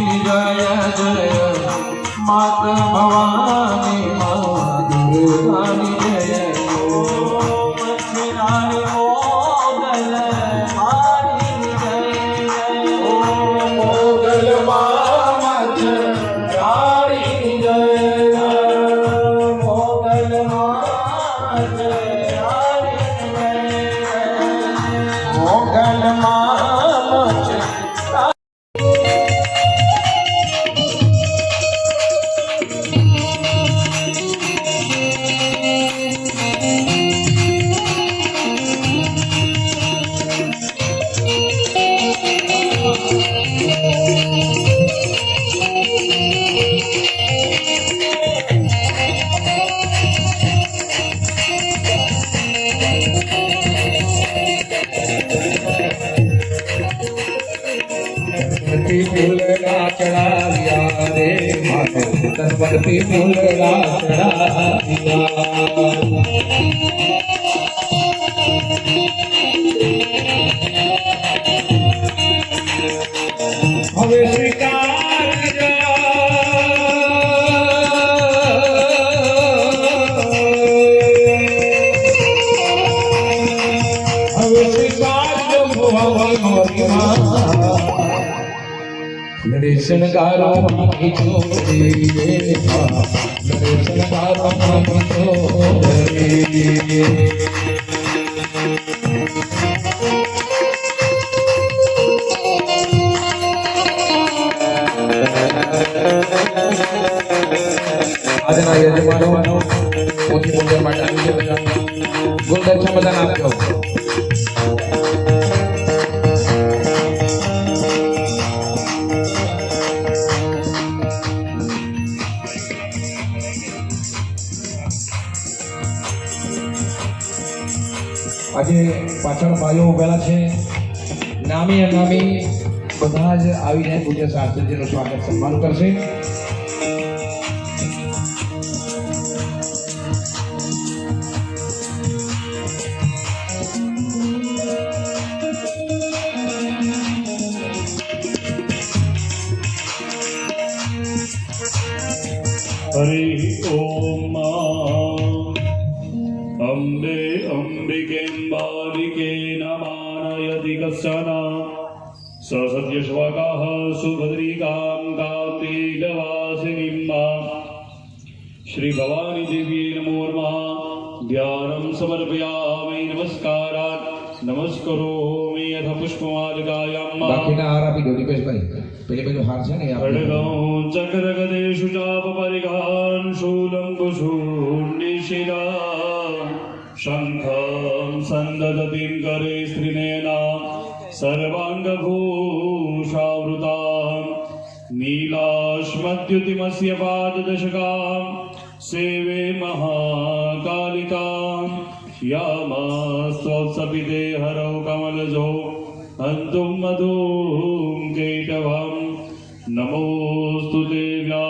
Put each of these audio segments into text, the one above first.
जय जय मात भवानी माँ दुर्गानी जय मच्छरारी मोगल मारी जय जय मोगल माँ मच्छरारी जय जय मोगल माँ मच्छरारी जय जय मोगल माँ फूल का चढ़ा दिया रे माथे तनपति फूल का चढ़ा दिया हवे स्वीकार हवे स्वीकार जो नरेशन गारो मानी छोड़े नरेशन गारो मानी छोड़े આજના યજમાનો પોથી પૂજન માટે આવી બધા ગુણદર્શન બધાને આપજો આજે પાછળ ભાઈઓ ઉભેલા છે નામી અનામી બધા જ આવીને પૂજ્ય શાસ્ત્રીજીનું સ્વાગત સન્માન કરશે हरि ओम अम्बे अम्बिकेम्बालिके नमानयति कश्चन स सत्यश्वकः सुभद्रिकां कार्तिकवासिनीं श्री भवानी देवी नमो नमः ध्यानं समर्पयामि नमस्कारात् नमस्करोमि यथ पुष्पमालिकायां બાકીના હાર આપી દો દીપેશભાઈ પેલો હાર છે ને खड्गं चक्रगदेषु चापपरिघान् शूलं कुशून्निशिरा शङ्खं सन्ददतिं करे स्त्रिनेना सर्वाङ्गभूषावृतां नीलाश्मद्युतिमस्य पाददशकां सेवे महाकालिकां यामास्त्वत्सपिते हरौ कमलजो हन्तुं मधुं केटवं नमोऽस्तु देव्या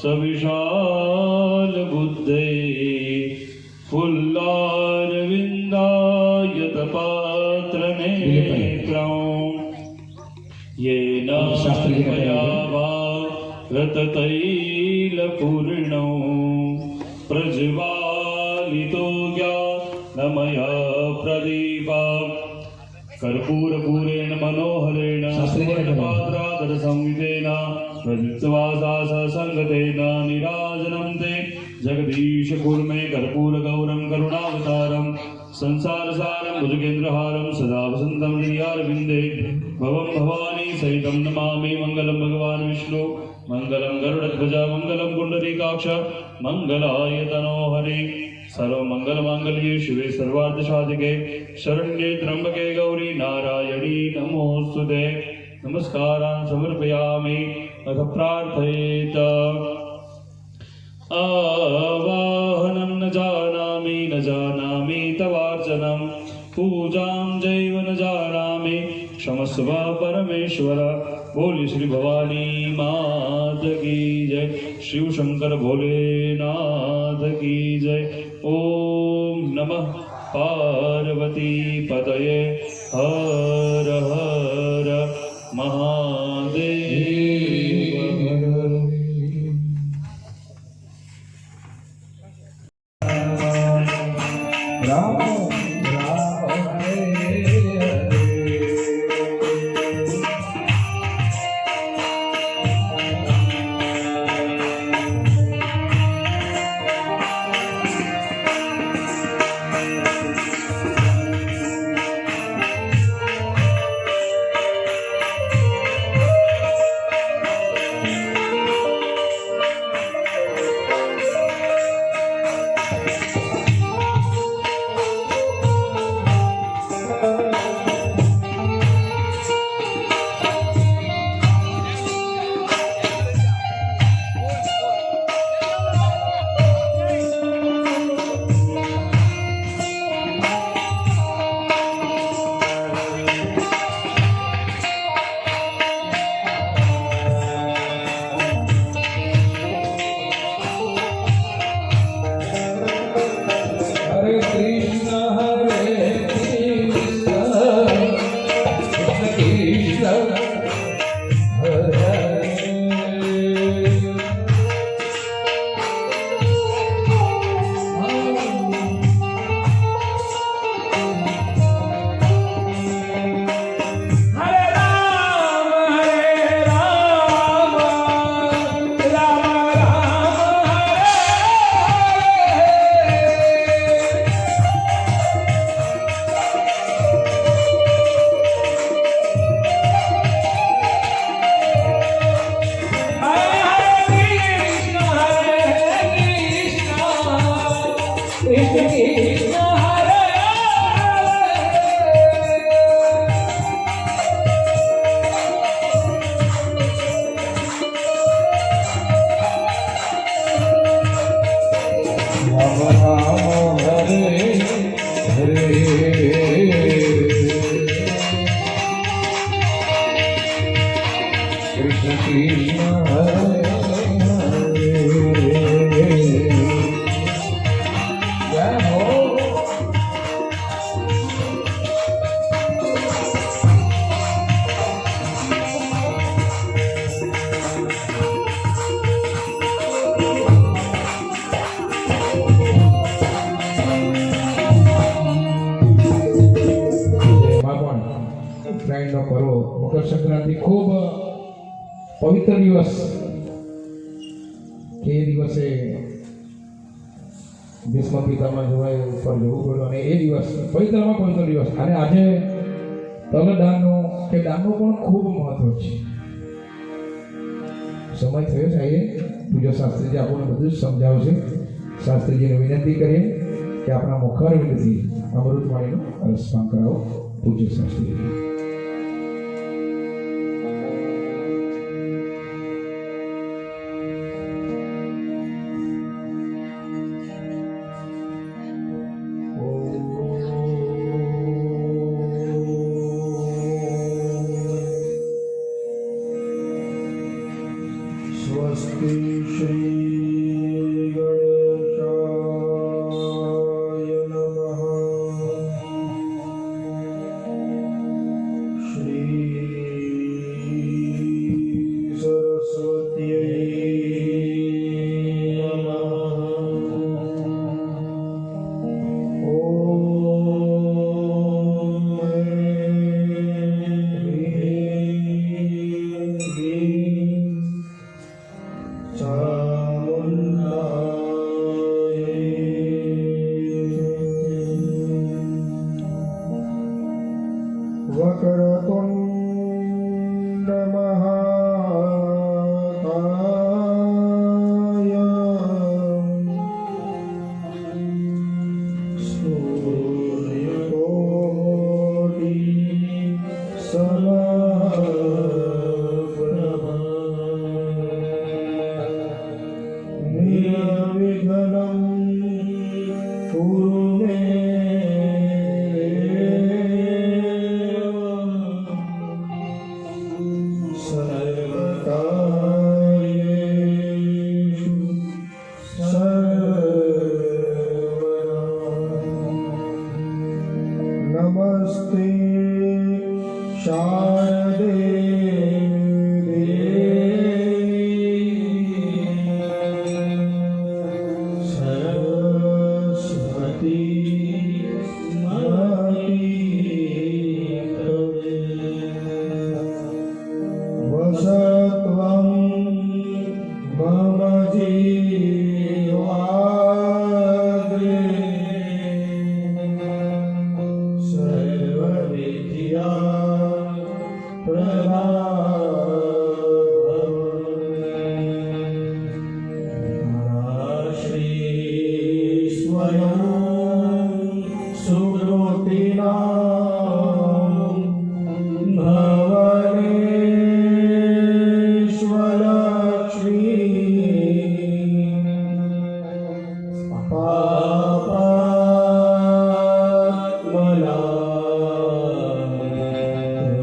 सविशालबुद्धे फुल्लारविन्दायतपात्रनेत्रं येन मया वा रततैलपूर्णो प्रज्वालितो ज्ञानमया प्रदीपा कर्पूरपूरेण मनोहरेण पात्रादर संविदेन प्रदीप्तवासा संगतेन निराजनं ते जगदीश कुर्मे कर्पूरगौरं करुणावतारं संसारसारं भुजगेन्द्रहारं सदा वसन्तं हृदयारविन्दे भवं भवानी सहितं नमामि मंगलं भगवान् विष्णु मंगलं गरुडध्वज मंगलं पुण्डरीकाक्ष मंगलाय तनोहरि सर्वमंगलमांगल्ये शिवे सर्वार्थसाधिके शरण्ये त्र्यंबके गौरी नारायणी नमोस्तुते नमस्कारान् समर्पयामि अथ प्रार्थयेत आवाहनं न जानामि तवार्चनं पूजां जैव न जानामि क्षमस्व परमेश्वर बोली श्री भवानी मात की जय शिव शंकर भोलेनाथ की जय ओम नमः पार्वती पतये हर हर महादेव પવિત્ર દિવસ કે એ દિવસે ભીષ્મ પિતામહ જોવાય ઉપર જવું પડ્યું અને એ દિવસ પવિત્રમાં પવિત્ર દિવસ અને આજે તલદાનનો કે દાનનું પણ ખૂબ મહત્વ છે. સમય થયો છે એ પૂજ્ય શાસ્ત્રીજી આપણને બધું જ સમજાવશે. શાસ્ત્રીજીને વિનંતી કરીએ કે આપણા મુખારવિંદથી અમૃતવાણીનો રસપાન કરાવો. પૂજ્ય શાસ્ત્રીજી. स्वस्ति श्री गणेशाय नमः श्री सरस्वत्यै नमः ॐ ह्रीं ह्रीं वक्रतुण्ड महाकाय सूर्यकोटि समप्रभा निर्विघ्नं कुरु मे सर्वकार्येषु सर्वदा नमस्ते शारदे सरस्वती वसत्वं मम जीवाग्रे सर्वविद्या श्री स्वयं सुकृतिना भवनेश्वरलक्ष्मी पापात्मना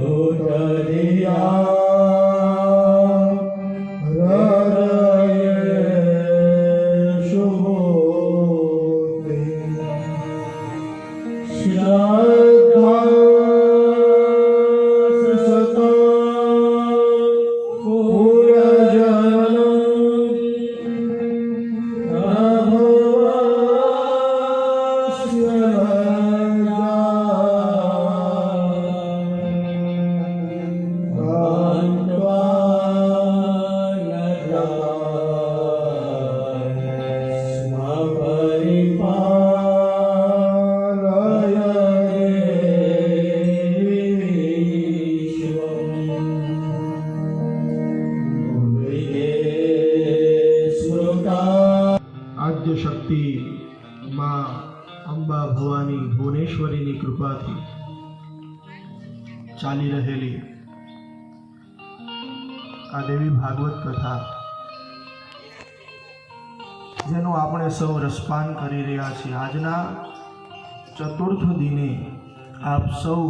हृदया हृदये शुभोते श्रद्धा सता આદ્ય શક્તિ માં અંબા ભવાની ભુવનેશ્વરીની કૃપાથી ચાલી રહેલી આ દેવી ભાગવત કથા જેનું આપણે સૌ રસપાન કરી રહ્યા છીએ. આજના ચતુર્થ દિને આપ સૌ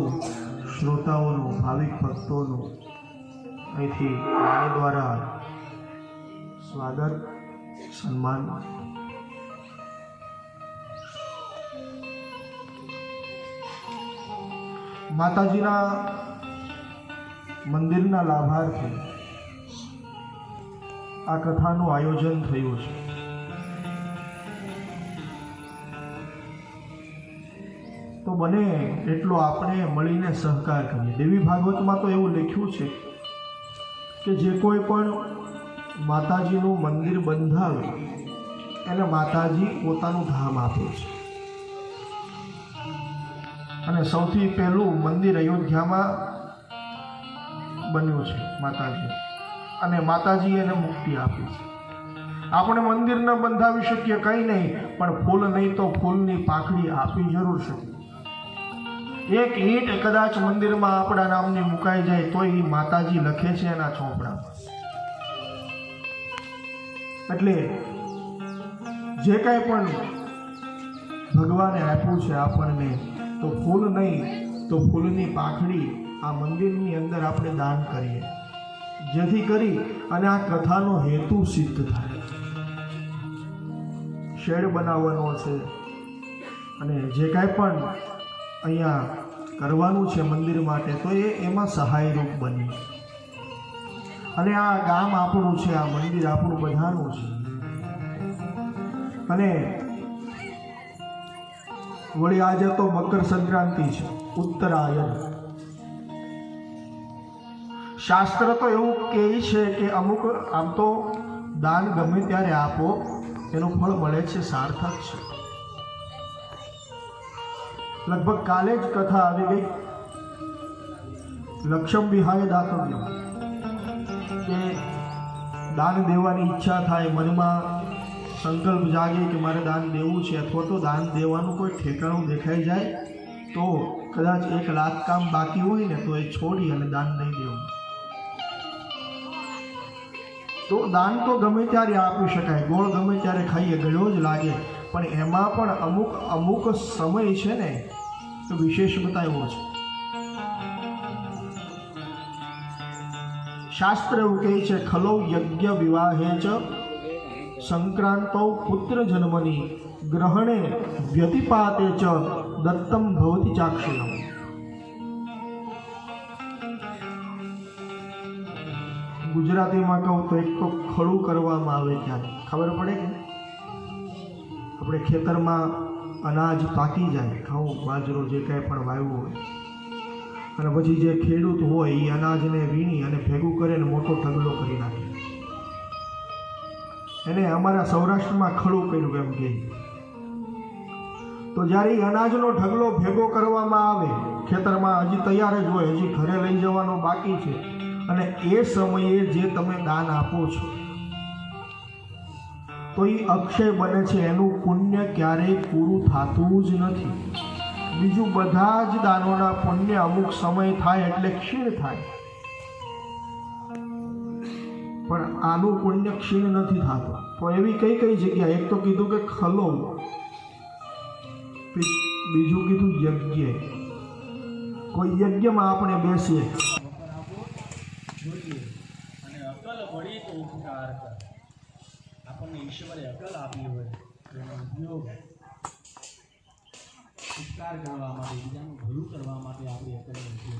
શ્રોતાઓનું ભાવિક ભક્તોનું અહીંથી વાણી દ્વારા સ્વાગત સન્માન. માતાજીના મંદિરના લાભાર્થે આ કથાનું આયોજન થયું છે. તો બને એટલો આપણે મળીને સહકાર કરીએ. દેવી ભાગવતમાં તો એવું લખ્યું છે કે જે કોઈ પણ માતાજીનું મંદિર બંધાવે એને માતાજી પોતાનું ધામ આપે છે. અને સૌથી પહેલું મંદિર અયોધ્યામાં બન્યું છે માતાજી, અને માતાજી એને મુક્તિ આપી છે. આપણે મંદિર ન બંધાવી શકીએ કંઈ નહીં, પણ ફૂલ નહીં તો ફૂલની પાંખડી આપી જરૂર શકીએ. એક ઈંટ કદાચ મંદિરમાં આપણા નામની મુકાઈ જાય તો એ માતાજી લખે છે એના ચોપડામાં. એટલે જે કાંઈ પણ ભગવાને આપ્યું છે આપણને, તો ફૂલ નહીં તો ફૂલની પાંખડી આ મંદિરની અંદર આપણે દાન કરીએ, જેથી કરી અને આ કથાનો હેતુ સિદ્ધ થાય. શેડ બનાવવાનો છે અને જે કાંઈ પણ અહીંયા કરવાનું છે મંદિર માટે, તો એમાં સહાયરૂપ બની. અને આ ગામ આપણું છે, આ મંદિર આપણું બધાનું છે. અને વળી આજે તો મકર સંક્રાંતિ છે, ઉત્તરાયણ. શાસ્ત્ર તો એવું કહે છે કે અમુક આમ તો દાન ગમે ત્યારે આપો એનું ફળ મળે છે, સાર્થક છે. લગભગ કાલે જ કથા આવી ગઈ, લક્ષમ વિહાય દાતવ્ય, કે દાન દેવાની ઈચ્છા થાય, મનમાં સંકલ્પ જાગે કે મારે દાન દેવું છે, અથવા તો દાન દેવાનું કોઈ ઠેકાણું દેખાઈ જાય તો કદાચ એક લાખ કામ બાકી હોય ને તો એ છોડી અને દાન નહીં દેવું. તો દાન તો ગમે ત્યારે આપી શકાય, ગોળ ગમે ત્યારે ખાઈએ ગળ્યો જ લાગે, પણ એમાં પણ અમુક સમય છે ને તો વિશેષ બતાવ્યો છે. શાસ્ત્ર એવું કહે છે, ખલો યજ્ઞ વિવાહે ચ સંક્રાંતો પુત્ર જન્મની ગ્રહણે વ્યતિપાતે ચ દત્તમ ભવતિ ચાક્ષુષમ. ગુજરાતીમાં કહું તો એક તો ખડું કરવામાં આવે ત્યારે ખબર પડે કે આપણે ખેતરમાં અનાજ પાકી જાય, ઘઉં બાજરો જે કાંઈ પણ વાવ્યું હોય, અને પછી જે ખેડૂત હોય એ અનાજને વીણી અને ભેગું કરીને મોટો ઢગલો કરી નાખે. એને અમારા સૌરાષ્ટ્રમાં ખડું કર્યું એમ કહે. તો જ્યારે એ અનાજનો ઢગલો ભેગો કરવામાં આવે ખેતરમાં, હજી તૈયાર જ હોય, હજી ઘરે લઈ જવાનો બાકી છે, અને એ સમયે જે તમે દાન આપો છો તો એ અક્ષય બને છે, એનું પુણ્ય ક્યારેય પૂરું થતું જ નથી. બીજું બધા જ દાનોના પુણ્ય અમુક સમય થાય એટલે ક્ષીણ થાય, પણ આનું પુણ્ય ક્ષીણ નથી થતું. તો એવી કઈ કઈ જગ્યા, એક તો કીધું કે ખલો, બીજું કીધું યજ્ઞ. કોઈ યજ્ઞમાં આપણે બેસીએ જોઈએ અને અકલ પડી તો ઉપકાર કર. આપણને ઈશ્વરે અકલ આપી હોય તેનો ઉપયોગ ઉપકાર કરવા માટે, બીજાનું ભલું કરવા માટે આપણે અકલનો ઉપયોગ